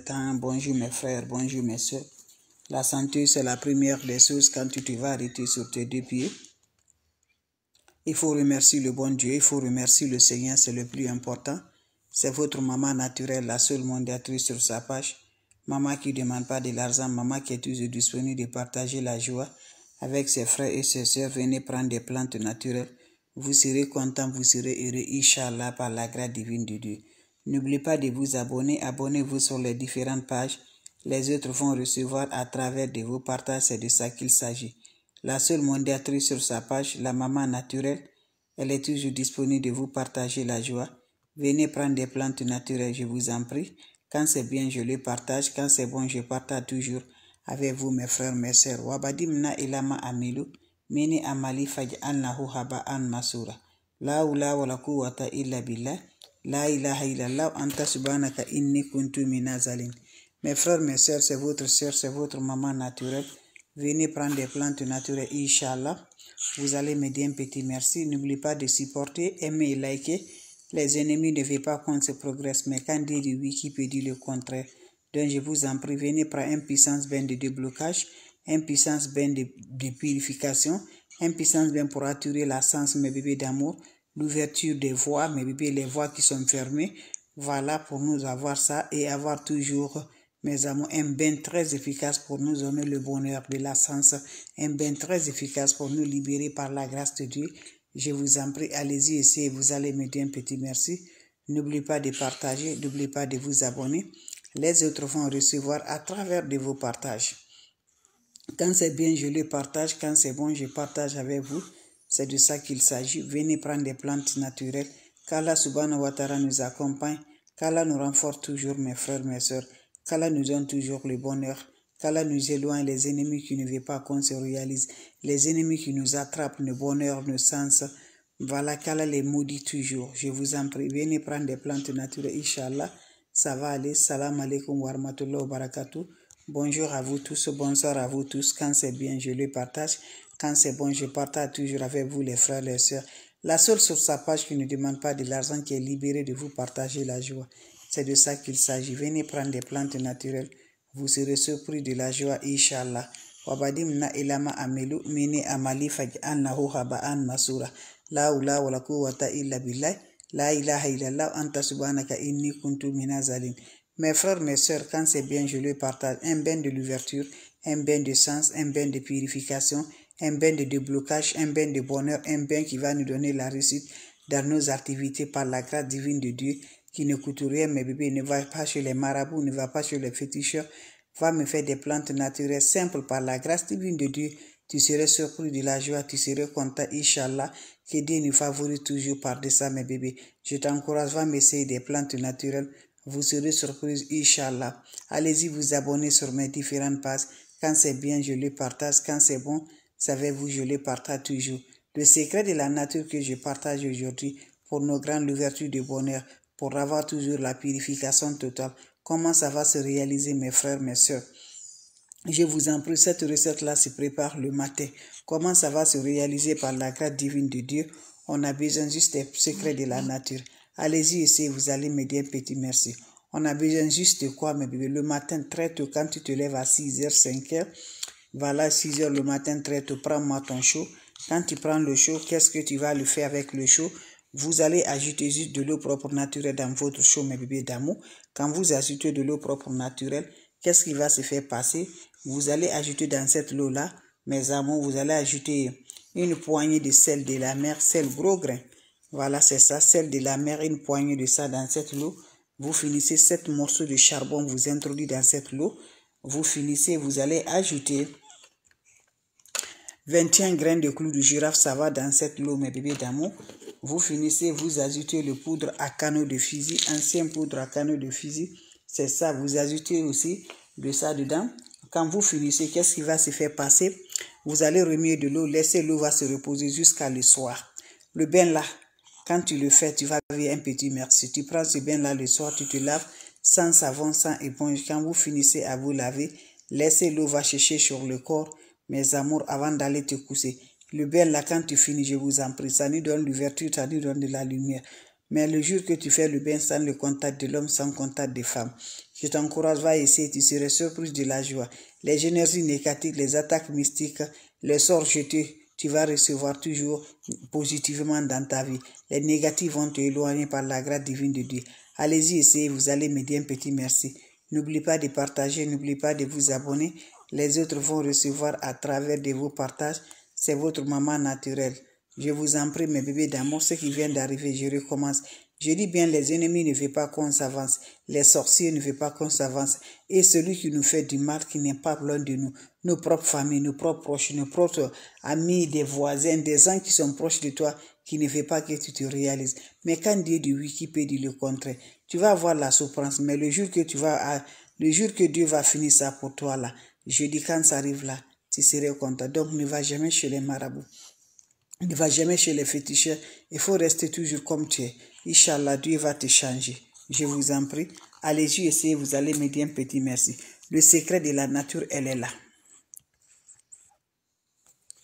temps. Bonjour mes frères, bonjour mes soeurs. La santé, c'est la première des choses quand tu te vas arrêter sur tes deux pieds. Il faut remercier le bon Dieu, il faut remercier le Seigneur, c'est le plus important. C'est votre maman naturelle, la seule mondiatrice sur sa page. Maman qui ne demande pas de l'argent, maman qui est toujours disponible de partager la joie avec ses frères et ses soeurs. Venez prendre des plantes naturelles. Vous serez content, vous serez heureux, Inch'Allah, par la grâce divine de Dieu. N'oubliez pas de vous abonner. Abonnez-vous sur les différentes pages. Les autres vont recevoir à travers de vos partages. C'est de ça qu'il s'agit. La seule mondiatrice sur sa page, la maman naturelle, elle est toujours disponible de vous partager la joie. Venez prendre des plantes naturelles, je vous en prie. Quand c'est bien, je les partage. Quand c'est bon, je partage toujours avec vous, mes frères, mes sœurs. Wabadimna ilama amilu, mini amali faj'alnahu haba'an masura. La hawla wala quwwata illa billah. La ilaha illallah anta subhanaka inni kuntu minazalin. Mes frères, mes sœurs, c'est votre sœur, c'est votre maman naturelle. Venez prendre des plantes naturelles, Inch'Allah. Vous allez me dire un petit merci. N'oubliez pas de supporter, aimer et liker. Les ennemis ne veulent pas qu'on se progresse, mais quand dit oui, qui peut dire le contraire? Donc je vous en prie, venez prendre une puissance bain de déblocage, une puissance bain de purification, une puissance bain pour attirer la sens, mes bébés d'amour, l'ouverture des voies, mes bébés, les voies qui sont fermées. Voilà pour nous avoir ça et avoir toujours, mes amours, un bain très efficace pour nous donner le bonheur de la sens, un bain très efficace pour nous libérer par la grâce de Dieu. Je vous en prie, allez-y, essayez, vous allez me dire un petit merci. N'oubliez pas de partager, n'oubliez pas de vous abonner. Les autres vont recevoir à travers de vos partages. Quand c'est bien, je les partage. Quand c'est bon, je partage avec vous. C'est de ça qu'il s'agit. Venez prendre des plantes naturelles. Qu'Allah subhanahu wa ta'ala nous accompagne. Qu'Allah nous renforce toujours, mes frères, mes sœurs. Qu'Allah nous donne toujours le bonheur. Qu'Allah nous éloigne les ennemis qui ne veulent pas qu'on se réalise. Les ennemis qui nous attrapent, le bonheur, le sens. Voilà, qu'Allah les maudit toujours. Je vous en prie, venez prendre des plantes naturelles, Inch'Allah. Ça va aller. Salam alaikum wa rahmatullahi wa barakatuh. Bonjour à vous tous, bonsoir à vous tous. Quand c'est bien, je le partage. Quand c'est bon, je partage toujours avec vous, les frères, les sœurs. La seule sur sa page qui ne demande pas de l'argent, qui est libérée de vous partager la joie. C'est de ça qu'il s'agit. Venez prendre des plantes naturelles. Vous serez surpris de la joie, Inch'Allah. Wabadimna ilama amelu, mini amali faj'alnahu haba'an masura. La hawla wala quwwata illa billah. La ilaha illallah anta subhanaka inni kuntu minazalin. Mes frères, mes sœurs, quand c'est bien, je le partage. Un bain de l'ouverture, un bain de sens, un bain de purification, un bain de déblocage, un bain de bonheur, un bain qui va nous donner la réussite dans nos activités par la grâce divine de Dieu, qui ne coûte rien, mes bébés. Ne va pas chez les marabouts, ne va pas chez les féticheurs. Va me faire des plantes naturelles simples par la grâce divine de Dieu. Tu serais surpris de la joie, tu serais content, Inch'Allah. Que Dieu nous favorise toujours par de ça, mes bébés. Je t'encourage, va m'essayer des plantes naturelles. Vous serez surpris, Inch'Allah. Allez-y vous abonner sur mes différentes pages. Quand c'est bien, je les partage. Quand c'est bon, savez-vous, je les partage toujours. Le secret de la nature que je partage aujourd'hui pour nos grandes ouvertures de bonheur, pour avoir toujours la purification totale. Comment ça va se réaliser, mes frères, mes sœurs? Je vous en prie, cette recette-là se prépare le matin. Comment ça va se réaliser par la grâce divine de Dieu? On a besoin juste des secrets de la nature. Allez-y, essayez, vous allez me dire un petit merci. On a besoin juste de quoi, mes bébés? Le matin, très tôt, quand tu te lèves à 6h, 5h, voilà, 6h le matin, très tôt, prends-moi ton chaud. Quand tu prends le chaud, qu'est-ce que tu vas le faire avec le chaud? Vous allez ajouter juste de l'eau propre naturelle dans votre chaud, mes bébés d'amour. Quand vous ajoutez de l'eau propre naturelle, qu'est-ce qui va se faire passer? Vous allez ajouter dans cette eau-là, mes amours, vous allez ajouter une poignée de sel de la mer, sel gros grain. Voilà, c'est ça, sel de la mer, une poignée de ça dans cette eau. Vous finissez 7 morceaux de charbon, vous introduisez dans cette eau. Vous finissez, vous allez ajouter 21 grains de clous de girafe, ça va dans cette eau, mes bébés d'amour. Vous finissez, vous ajoutez le poudre à canon de fusil, ancien poudre à canon de fusil. C'est ça, vous ajoutez aussi de ça dedans. Quand vous finissez, qu'est-ce qui va se faire passer? Vous allez remuer de l'eau, laisser l'eau va se reposer jusqu'à le soir. Le bain là, quand tu le fais, tu vas avoir un petit merci. Tu prends ce bain là le soir, tu te laves sans savon, sans éponge. Quand vous finissez à vous laver, laissez l'eau va chercher sur le corps, mes amours, avant d'aller te coucher. Le bain là, quand tu finis, je vous en prie, ça nous donne l'ouverture, ça nous donne de la lumière. Mais le jour que tu fais le bien sans le contact de l'homme, sans contact des femmes, je t'encourage, va essayer, tu seras surprise de la joie. Les énergies négatives, les attaques mystiques, les sorts jetés, tu vas recevoir toujours positivement dans ta vie. Les négatifs vont te éloigner par la grâce divine de Dieu. Allez-y, essayez, vous allez me dire un petit merci. N'oubliez pas de partager, n'oubliez pas de vous abonner. Les autres vont recevoir à travers de vos partages. C'est votre maman naturelle. Je vous en prie, mes bébés d'amour, ce qui vient d'arriver, je recommence. Je dis bien, les ennemis ne veulent pas qu'on s'avance. Les sorciers ne veulent pas qu'on s'avance. Et celui qui nous fait du mal, qui n'est pas loin de nous, nos propres familles, nos propres proches, nos propres amis, des voisins, des gens qui sont proches de toi, qui ne veulent pas que tu te réalises. Mais quand Dieu dit oui, qui peut dire le contraire? Tu vas avoir la souffrance, mais le jour que Dieu va finir ça pour toi là, je dis quand ça arrive là, tu seras content. Donc ne va jamais chez les marabouts. Ne va jamais chez les féticheurs. Il faut rester toujours comme tu es. Inch'Allah, Dieu va te changer. Je vous en prie. Allez-y, essayez, vous allez me dire un petit merci. Le secret de la nature, elle est là.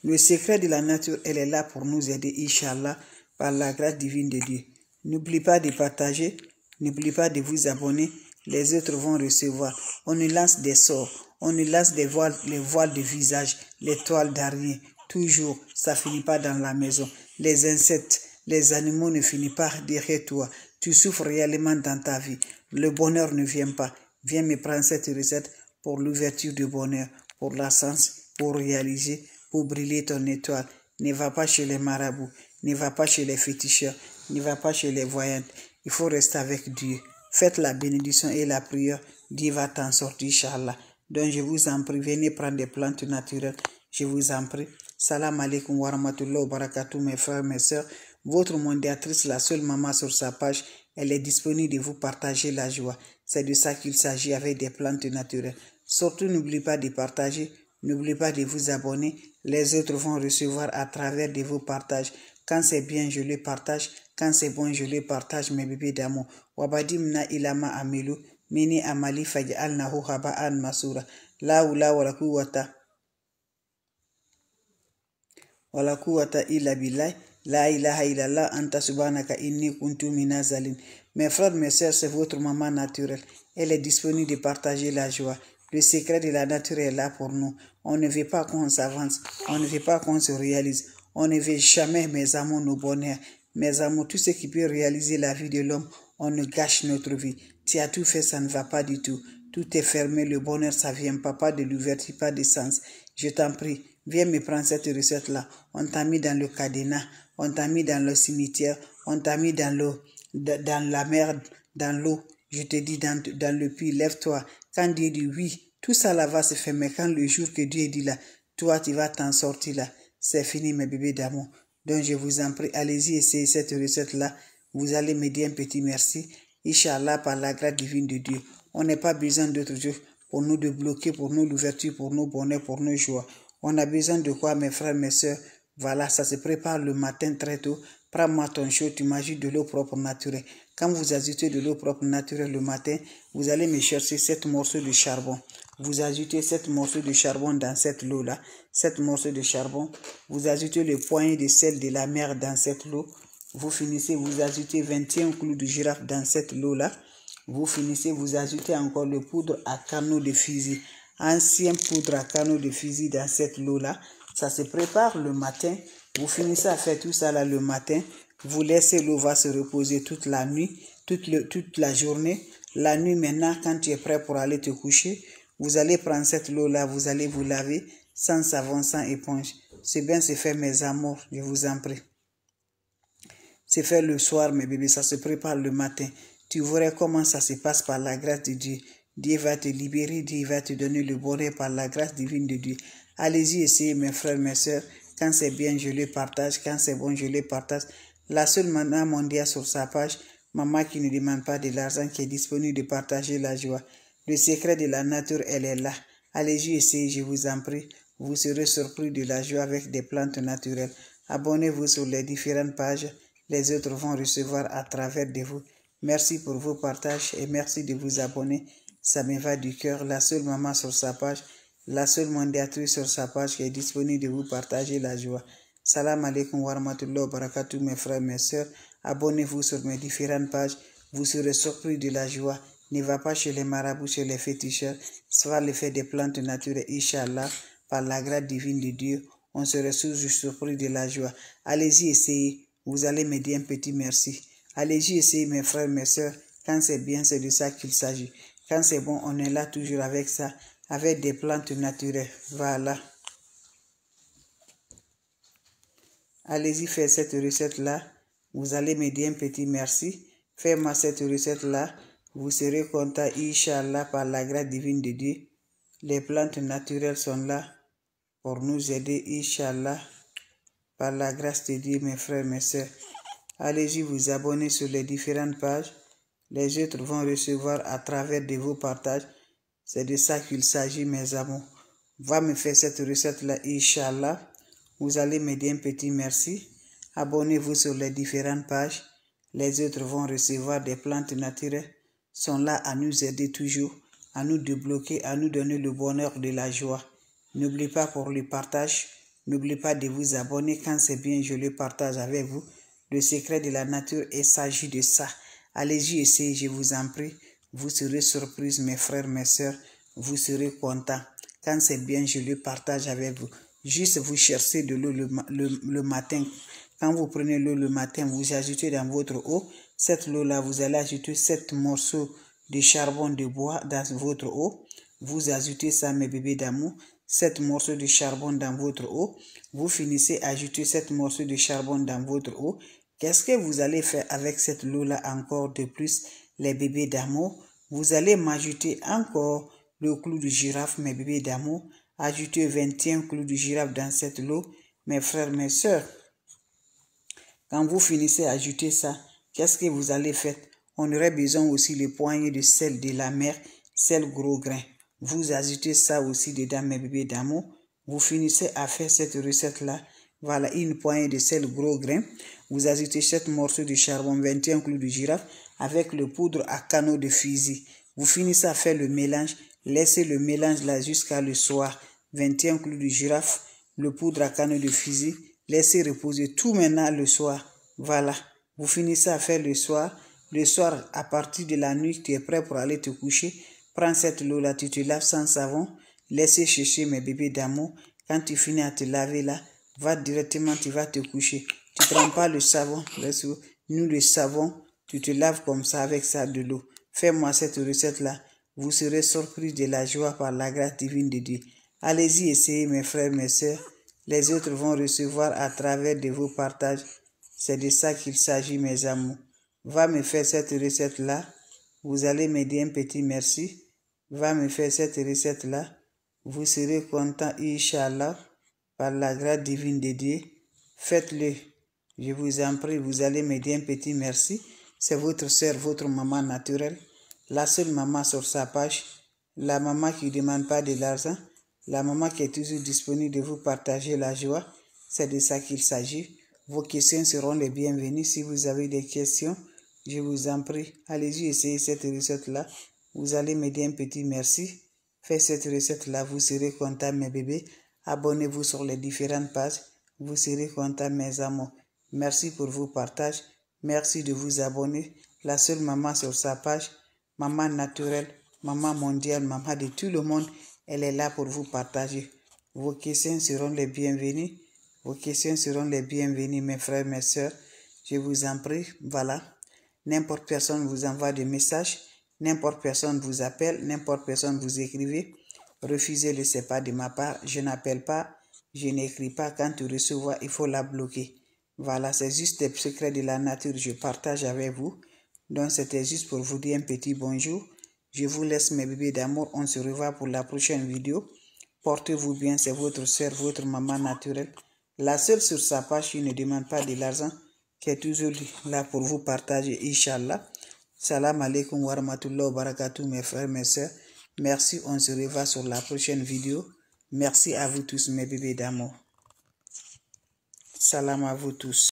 Le secret de la nature, elle est là pour nous aider, Inch'Allah, par la grâce divine de Dieu. N'oubliez pas de partager. N'oubliez pas de vous abonner. Les autres vont recevoir. On nous lance des sorts. On nous lance des voiles, les voiles de visage, les toiles d'araignée. Toujours, ça finit pas dans la maison. Les insectes, les animaux ne finissent pas derrière toi. Tu souffres réellement dans ta vie. Le bonheur ne vient pas. Viens me prendre cette recette pour l'ouverture du bonheur, pour la sens, pour réaliser, pour briller ton étoile. Ne va pas chez les marabouts, ne va pas chez les féticheurs, ne va pas chez les voyantes. Il faut rester avec Dieu. Faites la bénédiction et la prière. Dieu va t'en sortir, Inch'Allah. Donc je vous en prie, venez prendre des plantes naturelles. Je vous en prie. Salam alaikum wa rahmatullahi wa barakatuh, mes frères, mes sœurs. Votre mondiatrice, la seule maman sur sa page, elle est disponible de vous partager la joie. C'est de ça qu'il s'agit avec des plantes naturelles. Surtout, n'oubliez pas de partager. N'oubliez pas de vous abonner. Les autres vont recevoir à travers de vos partages. Quand c'est bien, je le partage. Quand c'est bon, je le partage, mes bébés d'amour. Wabadimna ilama amelu. Mini amali faj'al nahu haba'an masura. La ula wa la quwwata. Wala quwwata illa billah. La ilaha illallah anta subhanaka inni kuntu minaz zalim. Mes frères, mes sœurs, c'est votre maman naturelle. Elle est disponible de partager la joie. Le secret de la nature est là pour nous. On ne veut pas qu'on s'avance. On ne veut pas qu'on se réalise. On ne veut jamais, mes amours, nos bonheurs. Mes amours, tout ce qui peut réaliser la vie de l'homme, on ne gâche notre vie. Tu as tout fait, ça ne va pas du tout. Tout est fermé, le bonheur, ça vient pas de l'ouverture, pas de sens. Je t'en prie, viens me prendre cette recette-là. On t'a mis dans le cadenas, on t'a mis dans le cimetière, on t'a mis dans la mer, dans l'eau. Je te dis dans le puits, lève-toi. Quand Dieu dit oui, tout ça là va se faire. Mais quand le jour que Dieu dit là, toi tu vas t'en sortir là. C'est fini mes bébés d'amour. Donc je vous en prie, allez-y essayer cette recette-là. Vous allez me dire un petit merci. Inch'Allah, par la grâce divine de Dieu. On n'a pas besoin d'autre chose pour nous de bloquer, pour nous l'ouverture, pour nos bonheurs, pour nos joies. On a besoin de quoi, mes frères, mes sœurs? Voilà, ça se prépare le matin très tôt. Prends-moi ton chaud, tu m'ajoutes de l'eau propre naturelle. Quand vous ajoutez de l'eau propre naturelle le matin, vous allez me chercher 7 morceaux de charbon. Vous ajoutez 7 morceaux de charbon dans cette eau-là. 7 morceaux de charbon. Vous ajoutez le poignet de sel de la mer dans cette eau. Vous finissez, vous ajoutez 21 clous de girafe dans cette eau-là. Vous finissez, vous ajoutez encore le poudre à canot de fusil. Ancien poudre à canot de fusil dans cette eau-là. Ça se prépare le matin. Vous finissez à faire tout ça là le matin. Vous laissez l'eau va se reposer toute la nuit, toute la journée. La nuit maintenant, quand tu es prêt pour aller te coucher, vous allez prendre cette eau-là, vous allez vous laver sans savon, sans éponge. C'est bien, c'est fait mes amours, je vous en prie. C'est fait le soir, mes bébés, ça se prépare le matin. Tu verras comment ça se passe par la grâce de Dieu. Dieu va te libérer, Dieu va te donner le bonheur par la grâce divine de Dieu. Allez-y, essayez, mes frères, mes sœurs. Quand c'est bien, je le partage. Quand c'est bon, je le partage. La seule maman mondiale sur sa page, maman qui ne demande pas de l'argent, qui est disponible de partager la joie. Le secret de la nature, elle est là. Allez-y, essayez, je vous en prie. Vous serez surpris de la joie avec des plantes naturelles. Abonnez-vous sur les différentes pages. Les autres vont recevoir à travers de vous. Merci pour vos partages et merci de vous abonner. Ça me va du cœur. La seule maman sur sa page, la seule mondiatrice sur sa page qui est disponible de vous partager la joie. Salam alaikum wa rahmatullahi wa barakatuh, mes frères, mes sœurs. Abonnez-vous sur mes différentes pages. Vous serez surpris de la joie. Ne va pas chez les marabouts, chez les féticheurs. Soit l'effet des plantes naturelles, Inch'Allah, par la grâce divine de Dieu. On serait surpris de la joie. Allez-y, essayez. Vous allez me dire un petit merci. Allez-y, essayez, mes frères, mes sœurs. Quand c'est bien, c'est de ça qu'il s'agit. Quand c'est bon, on est là toujours avec ça, avec des plantes naturelles. Voilà. Allez-y faire cette recette-là. Vous allez me dire un petit merci. Faites-moi cette recette-là. Vous serez content, Inch'Allah, par la grâce divine de Dieu. Les plantes naturelles sont là pour nous aider, Inch'Allah, par la grâce de Dieu, mes frères, mes sœurs. Allez-y vous abonner sur les différentes pages. Les autres vont recevoir à travers de vos partages. C'est de ça qu'il s'agit, mes amours. Va me faire cette recette-là, Inch'Allah. Vous allez me dire un petit merci. Abonnez-vous sur les différentes pages. Les autres vont recevoir des plantes naturelles. Sont là à nous aider toujours, à nous débloquer, à nous donner le bonheur de la joie. N'oubliez pas pour le partage. N'oubliez pas de vous abonner. Quand c'est bien, je le partage avec vous. Le secret de la nature, il s'agit de ça. Allez-y, essayez, je vous en prie. Vous serez surpris, mes frères, mes sœurs. Vous serez contents. Quand c'est bien, je le partage avec vous. Juste vous cherchez de l'eau le matin. Quand vous prenez l'eau le matin, vous ajoutez dans votre eau. Cette eau-là, vous allez ajouter 7 morceaux de charbon de bois dans votre eau. Vous ajoutez ça, mes bébés d'amour. 7 morceaux de charbon dans votre eau. Vous finissez à ajouter 7 morceaux de charbon dans votre eau. Qu'est-ce que vous allez faire avec cette eau-là encore de plus, les bébés d'amour? Vous allez m'ajouter encore le clou de girafe, mes bébés d'amour. Ajoutez 21 clous de girafe dans cette eau, mes frères, mes sœurs. Quand vous finissez à ajouter ça, qu'est-ce que vous allez faire? On aurait besoin aussi de poignées de sel de la mer, sel gros grain. Vous ajoutez ça aussi dedans, mes bébés d'amour. Vous finissez à faire cette recette-là. Voilà, une poignée de sel gros grain. Vous ajoutez 7 morceaux de charbon, 21 clous de girafe avec le poudre à canaux de fusil. Vous finissez à faire le mélange. Laissez le mélange là jusqu'à le soir. 21 clous de girafe, le poudre à canaux de fusil. Laissez reposer tout maintenant le soir. Voilà. Vous finissez à faire le soir. Le soir, à partir de la nuit, tu es prêt pour aller te coucher. Prends cette eau-là, tu te laves sans savon. Laissez chercher mes bébés d'amour. Quand tu finis à te laver là, va directement, tu vas te coucher. Tu ne prends pas le savon. Nous, le savon, tu te laves comme ça avec ça de l'eau. Fais-moi cette recette-là. Vous serez surpris de la joie par la grâce divine de Dieu. Allez-y, essayez, mes frères, mes sœurs. Les autres vont recevoir à travers de vos partages. C'est de ça qu'il s'agit, mes amours. Va me faire cette recette-là. Vous allez me dire un petit merci. Va me faire cette recette-là. Vous serez content, Inch'Allah, par la grâce divine de Dieu. Faites-le. Je vous en prie, vous allez me dire un petit merci. C'est votre sœur, votre maman naturelle. La seule maman sur sa page. La maman qui ne demande pas de l'argent. La maman qui est toujours disponible de vous partager la joie. C'est de ça qu'il s'agit. Vos questions seront les bienvenues. Si vous avez des questions, je vous en prie, allez-y essayer cette recette-là. Vous allez me dire un petit merci. Faites cette recette-là, vous serez content, mes bébés. Abonnez-vous sur les différentes pages. Vous serez content, mes amours. Merci pour vos partages. Merci de vous abonner. La seule maman sur sa page, maman naturelle, maman mondiale, maman de tout le monde, elle est là pour vous partager. Vos questions seront les bienvenues. Vos questions seront les bienvenues, mes frères, mes sœurs. Je vous en prie, voilà. N'importe personne vous envoie des messages. N'importe personne vous appelle. N'importe personne vous écrivez. Refusez-le, ce n'est pas de ma part. Je n'appelle pas. Je n'écris pas. Quand tu recevras, il faut la bloquer. Voilà, c'est juste des secrets de la nature. Je partage avec vous. Donc, c'était juste pour vous dire un petit bonjour. Je vous laisse, mes bébés d'amour. On se revoit pour la prochaine vidéo. Portez-vous bien. C'est votre soeur, votre maman naturelle. La seule sur sa page qui ne demande pas de l'argent, qui est toujours là pour vous partager, Inch'Allah. Salam alaikum wa rahmatullahi wa barakatuh, mes frères, mes sœurs. Merci, on se revoit sur la prochaine vidéo. Merci à vous tous, mes bébés d'amour. Salam à vous tous.